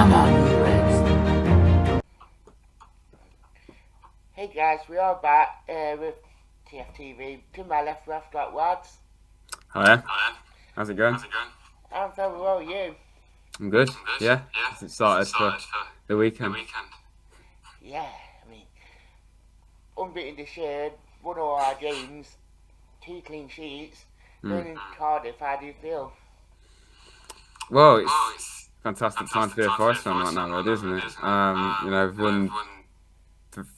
Come on, you Reds. Hey guys, we are back with TFTV. To my left, we've got Wads. Hiya. How's it going? I'm very well, you? I'm good. Yeah. It's started for the weekend. Yeah, I mean, unbeaten this year, won all our games, 2 clean sheets. Going in Cardiff, how do you feel? Well, it's a fantastic time to be a Forest fan right now, really, isn't it? We've won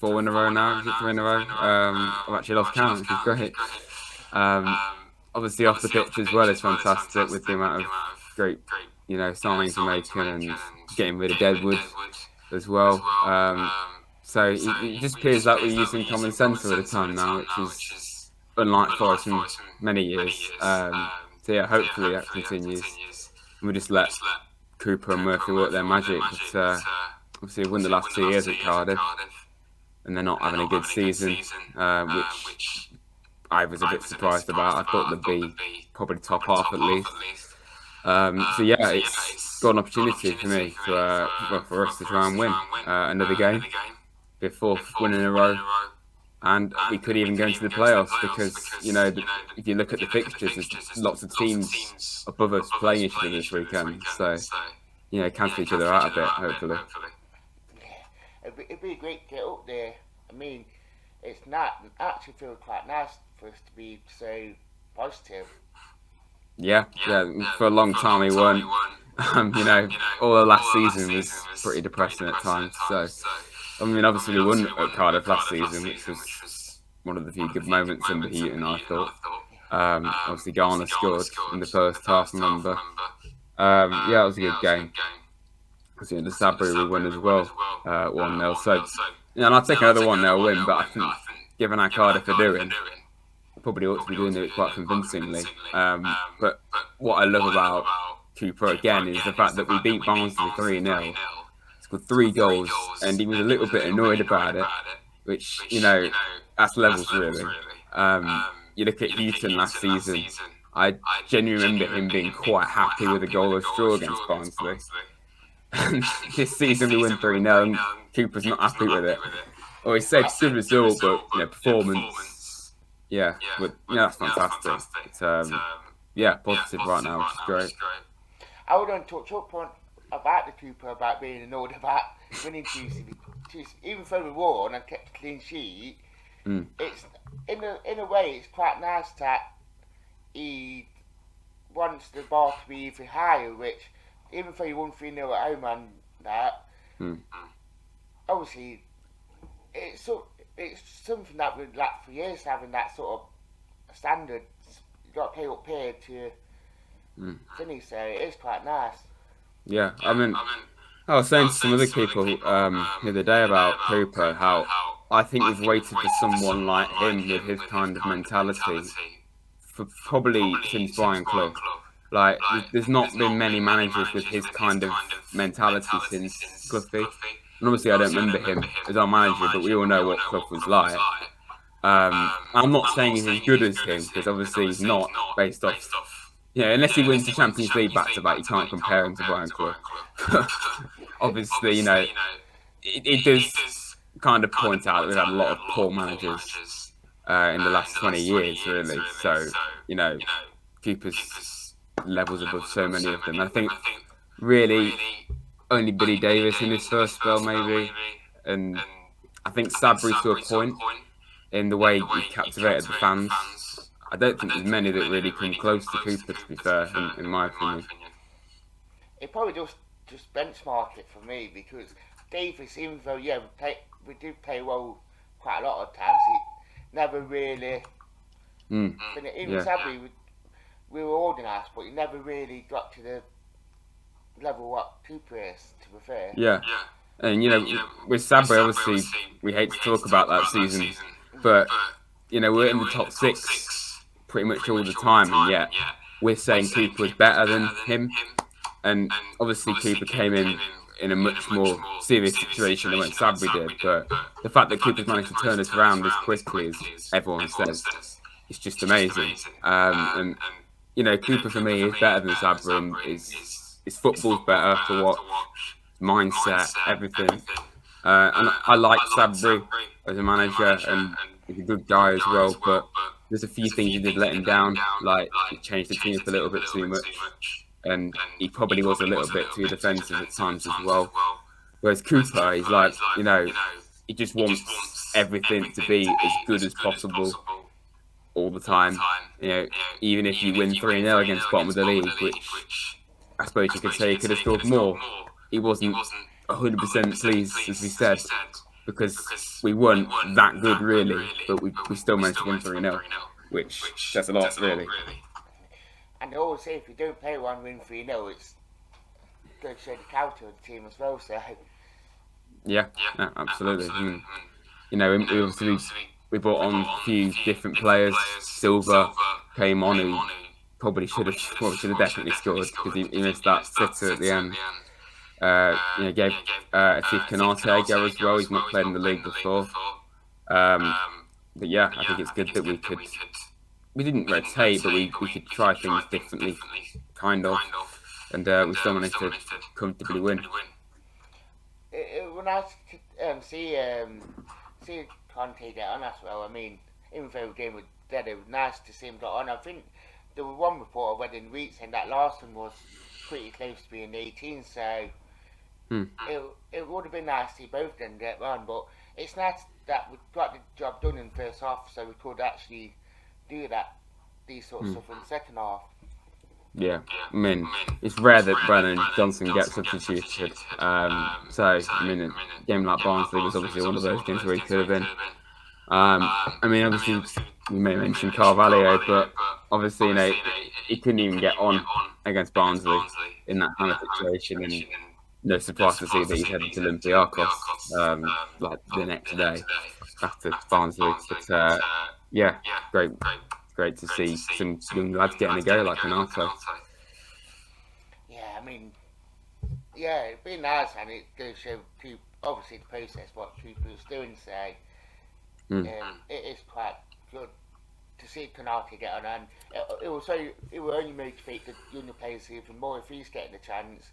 4 in a row now. Is it 3 in a row? I've actually lost count, which is great. Obviously, off the pitch as well is fantastic with the amount of great, signings we're making and getting rid of Deadwood as well. So it just appears like we're using common sense all the time now, which is unlike Forest in many years. So yeah, hopefully that continues. And we just let Cooper and Murphy work their magic. But obviously, we won the last 2 years at Cardiff, and they're not having a good season, which I was a bit surprised about. I thought they'd be probably top half at least. So yeah, it's got an opportunity for me for us to try and win another game, be a 4th win in a row, and we could even go into the playoffs because if you look at the fixtures, there's lots of teams above us playing each other this weekend. So cancel each other out a bit, hopefully. Yeah, it'd be great to get up there. I mean, it's not actually feels quite nice for us to be so positive. Yeah. For a long time we weren't. All the last season was pretty depressing at times. So, I mean, obviously we won at Cardiff last season, which was one of the few good moments under Heaton, I thought. Obviously Garner scored in the first half, remember. Yeah, it was a good game. I think the Sabri we won as well, 1-0. So, and I'll take another 1-0 win, but I think given how Cardiff are doing, probably ought to be doing it quite convincingly. But what I love about Cooper again is the fact that we beat Barnsley 3-0, scored 3 goals, and he was a little bit annoyed about it, which, that's levels really. You look at Heaton last season, I genuinely remember him being quite happy with a goal of draw against Barnsley. This season we win 3-0 and Cooper's not happy with it. Well, he said good result, but performance, that's fantastic. It's positive right now, which is great. I would want to touch up on about the Cooper about being annoyed about winning Tuesday, even though we won and kept a clean sheet. It's in a way it's quite nice that he wants the bar to be even higher, which even though you won 3-0 at home and that, obviously it's something that we'd like for years, having that sort of standard. You've got to play up here to finish, so it is quite nice. Yeah, I mean, I was saying to some other people the other day about Cooper, how I think we've waited for someone like him with his kind of mentality for probably since Brian Clough. Like, there's not been many managers with his kind of mentality since Cloughie. And obviously I don't remember him as our manager, but we all know what Clough was like. I'm not saying he's as good as him, because obviously he's not, based off... unless he wins the Champions League back-to-back, you can't compare him to Brian Clough. Obviously, it does kind of point out that we've had a lot of poor managers in the last 20 years, really. So, Cooper's levels above so many of them. I think really only Billy Davis in his first spell, maybe, and I think Sabri to a point in the way he captivated the fans. I don't think there's many that really come close to Cooper, to be fair, in my opinion. It probably just benchmark it for me, because Davis, even though we do play well quite a lot of times, he never really. Sabri, we were organised, but he never really got to the level what Cooper is, to be fair. Yeah. And, with Sabri, obviously, we hate to talk about that season, but, we're in the top 6 pretty much all the time, and yet we're saying Cooper was better than him. And obviously, Cooper came in a much more serious situation than when Sabri did, but the fact that Cooper's managed to turn us around as quickly as everyone says, it's just amazing. And Cooper for me is better than Sabri, and his football's better to watch. mindset, everything. And I like Sabri as a manager, and he's a good guy as well. But there's a few things he did let him down, like he changed the team up a little bit too much, and he probably was a little bit too defensive at times as well. Whereas Cooper, he's like, he just wants everything to be as good as possible all the time. Even if you win 3-0 against bottom of the league, which I suppose you could say he could have scored more, he wasn't 100% pleased, as we said, because we weren't that good really, but we still managed to win 3-0, which says a lot really. And they always say if you don't play one, win 3-0, it's going to show the character of the team as well. So yeah, absolutely. I mean, we obviously we brought on a few different players. Silva came on, who probably should have definitely scored because he missed that sitter at the end. Gave Atif Kanate a go as well. He's not played in the league before. But yeah, I think it's good that we didn't rotate, but we could try things differently, kind of, and we still managed to comfortably win. it was nice to see Conte get on as well. I mean, even though the game was dead, it was nice to see him get on. I think there was one report I read in weeks saying that Larson was pretty close to being 18, so it would have been nice to see both of them get on. But it's nice that we got the job done in the first half, so we could actually do these sort of stuff in the second half. Yeah, I mean, it's rare that Brennan Johnson gets substituted. So, I mean, a game like Barnsley was obviously one of those games where he could have been. I mean, obviously, we may mention Carvalho, but obviously, he couldn't even get on against Barnsley in that kind of situation. And no surprise to see that he's headed to Olympiacos like the next day after Barnsley. But yeah, great to see some young lads getting a go like Renato. Yeah, I mean, it'd be nice, and it goes show obviously the process what Cooper's doing. So it is quite good to see Konate get on, and it will only motivate the younger players even more if he's getting a chance.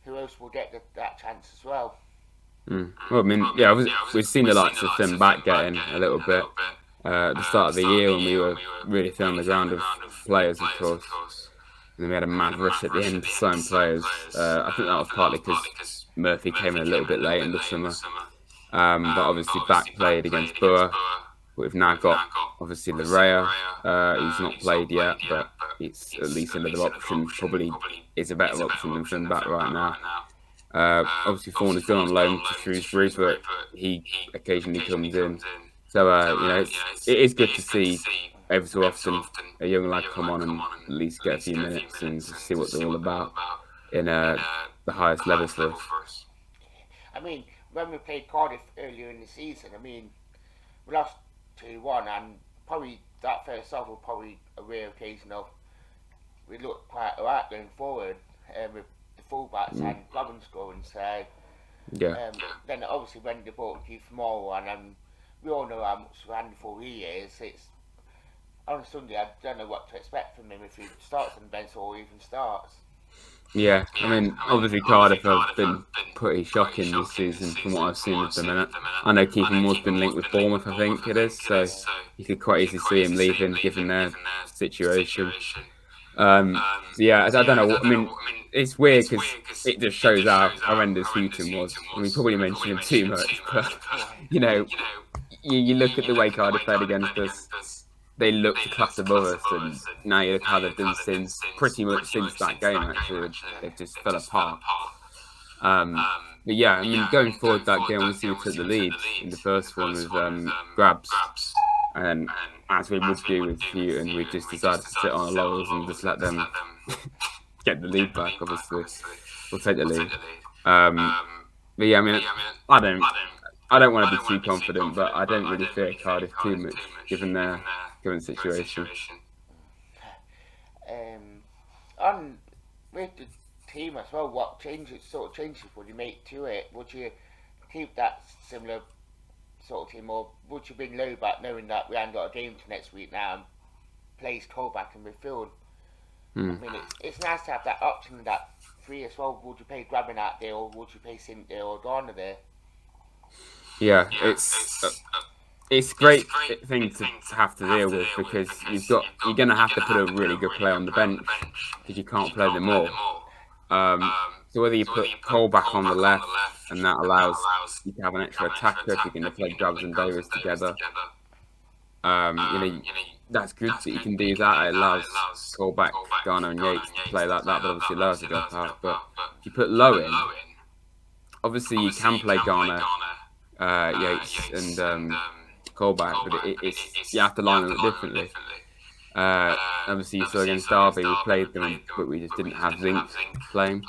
Who else will get that chance as well? Well, I mean, we've seen the likes of Finn back getting a little bit. At the start of the year when we were really thin on the ground of players, of course. And then we had a mad rush at the end to sign players. I think that was partly because Murphy came in a little bit late in the summer. But obviously back played against Boer. We've now got obviously Larea, who's not played yet, but it's at least another option. Probably is a better option than Finn back right now. Obviously Fawn has gone on loan to Shrewsbury, but he occasionally comes in. So, it is good to see every so often a young lad come on and at least get a few minutes and see what they're all about in the highest level for us. I mean, when we played Cardiff earlier in the season, I mean, we lost 2-1, and probably that first half was probably a rare occasion of we looked quite alright going forward with the fullbacks and Robin scoring. So, then obviously when they brought Keith Moore and we all know how much wonderful he is. It's on a Sunday, I don't know what to expect from him if he starts on the bench or even starts. Yeah, I mean, obviously Cardiff have been pretty shocking this season from what I've seen of them. And I know Keith Moore's been linked with Bournemouth, I think it is, so you could quite easily see him leaving given their situation. I don't know. I mean, it's weird because it just shows how horrendous Houghton was. I mean, probably mentioned him too much, but you look at the way Cardiff played against us, they looked a class above us, and now you look how they've done pretty much since that game, actually. They've just fell apart. But yeah, I mean, going forward that game, obviously we took the lead in the first one with grabs, and as we would do with Houghton, we just decided to sit on our laurels and just let them get the lead back, obviously. We'll take the lead. But yeah, I mean, I don't want to be too confident, but I don't really fear Cardiff too much, given their current situation. And with the team as well, what changes would you make to it? Would you keep that similar sort of team, or would you bring Lowe back, knowing that we haven't got a game to next week now, and place Cole back in midfield? I mean, it's nice to have that option, that three as well. Would you play Graben out there, or would you play Sim there or Garner there? Yeah, it's a great thing to have to deal with because you're gonna have to put a really good player on the bench because you can't play them all. So whether you put Cole back on the left and that allows you to have an extra attacker if you're going to play Grubbs and Davis together. That's good that you can do that. It allows Colback, Garner, and Yates to play like that, but obviously Lowe to drop out. But if you put Lowe in, obviously you can play Garner, Yates, and Colback, but it's you have to line them up differently. Obviously, you saw against Derby, we played them, but we just didn't have Zink playing.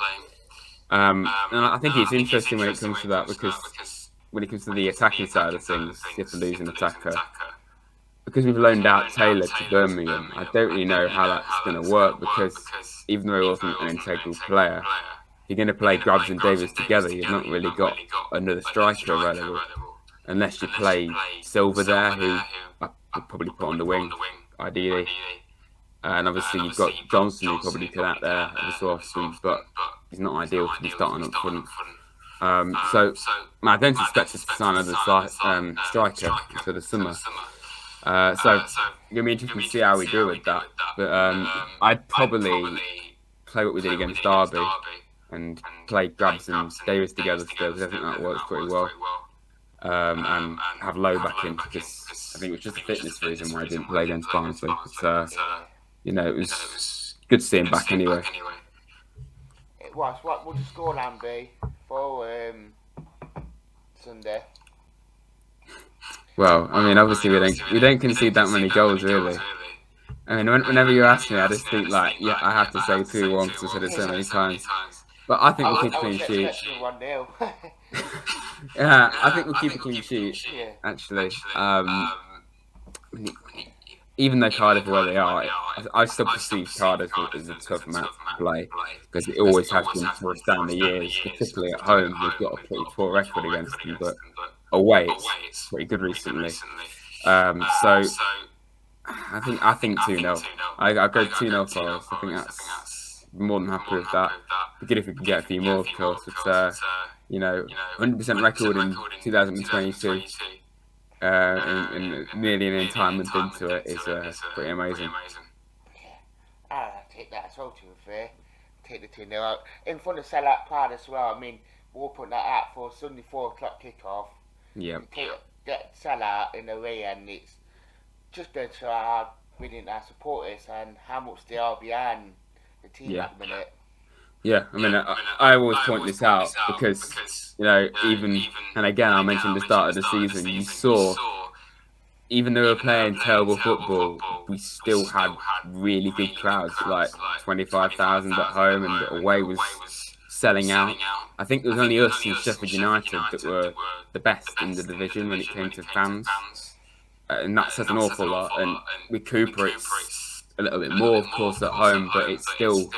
And I think it's interesting when it comes to that because when it comes to the attacking side of things, you have to lose an attacker. Because we've loaned out Taylor to Birmingham, I don't really know how that's going to work because even though he wasn't an integral player, if you're going to play Grubbs and Davis together, you've not really got another striker available. Unless you play Silver there, who I would probably put on the wing, ideally. And obviously you've got Johnson, who probably could out there every so often, but he's not ideal to be starting up front. So I don't expect us to sign another striker for the summer. So it's going to be interesting to see how we do with that. But I'd probably play what we did against Derby and play Grubbs and Davis together still, because I think that works pretty well. And have Lowe back in because I think it was just a fitness reason why I didn't play against Barnsley. But, it was good to see him back anyway. It was. What would the scoreline be for Sunday? Well, I mean, obviously we don't concede that many goals really. I mean, whenever you ask me, I just think I have to say 2-1 because I said it so many times. But I think we'll keep a clean sheet. Yeah, I think we'll keep a clean sheet. Actually, even though Cardiff are where they are, I still perceive Cardiff as a tough match to play because it always has been for us down the years, particularly at home. We've got a pretty poor record against them, but away it's pretty good recently. So I think 2-0. I go 2-0 for us. I think that's more than happy with that. Be good if we could get a few more, of course. But 100% record in 2022. And nearly an entire month into it is pretty amazing. I'll take that as well, to be fair. Take the 2-0 out. In front of Sellout Pride as well. I mean, we'll put that out for Sunday 4 o'clock kickoff. Yeah. Get Sellout in the way, and it's just going to show how brilliant our supporters and how much they are behind the team at the minute. Yeah, I mean, I always point this out because, even, and again, I mentioned the start of the season, you saw, even though we were playing terrible football, we still had really good crowds, like 25,000 at home, and away was selling out. I think it was only us and Sheffield United that were the best in the division when it came to fans. And that says an awful lot. And with Cooper, it's a little bit more, of course, at home, but it's still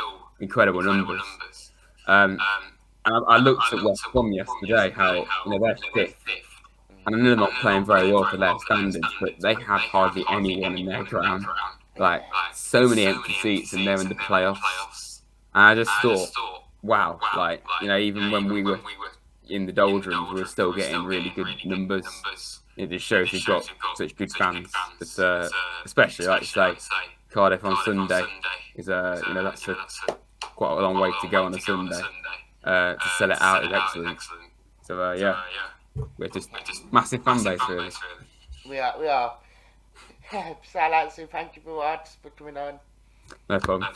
incredible numbers. And I looked at West Brom yesterday, how they're fifth, and I know they're not playing very well for their standards, but they had hardly anyone in their ground. Like so many empty seats, and they're in the playoffs. And I just thought, wow, even when we were in the doldrums, we were still getting really good numbers. It just shows we've got such good fans. But especially, like you say, Cardiff on Sunday is that's quite a long way to go on a Sunday. To sell it out is excellent. So we're just massive fan base really. We are. So I'd like to say thank you for coming on. No problem.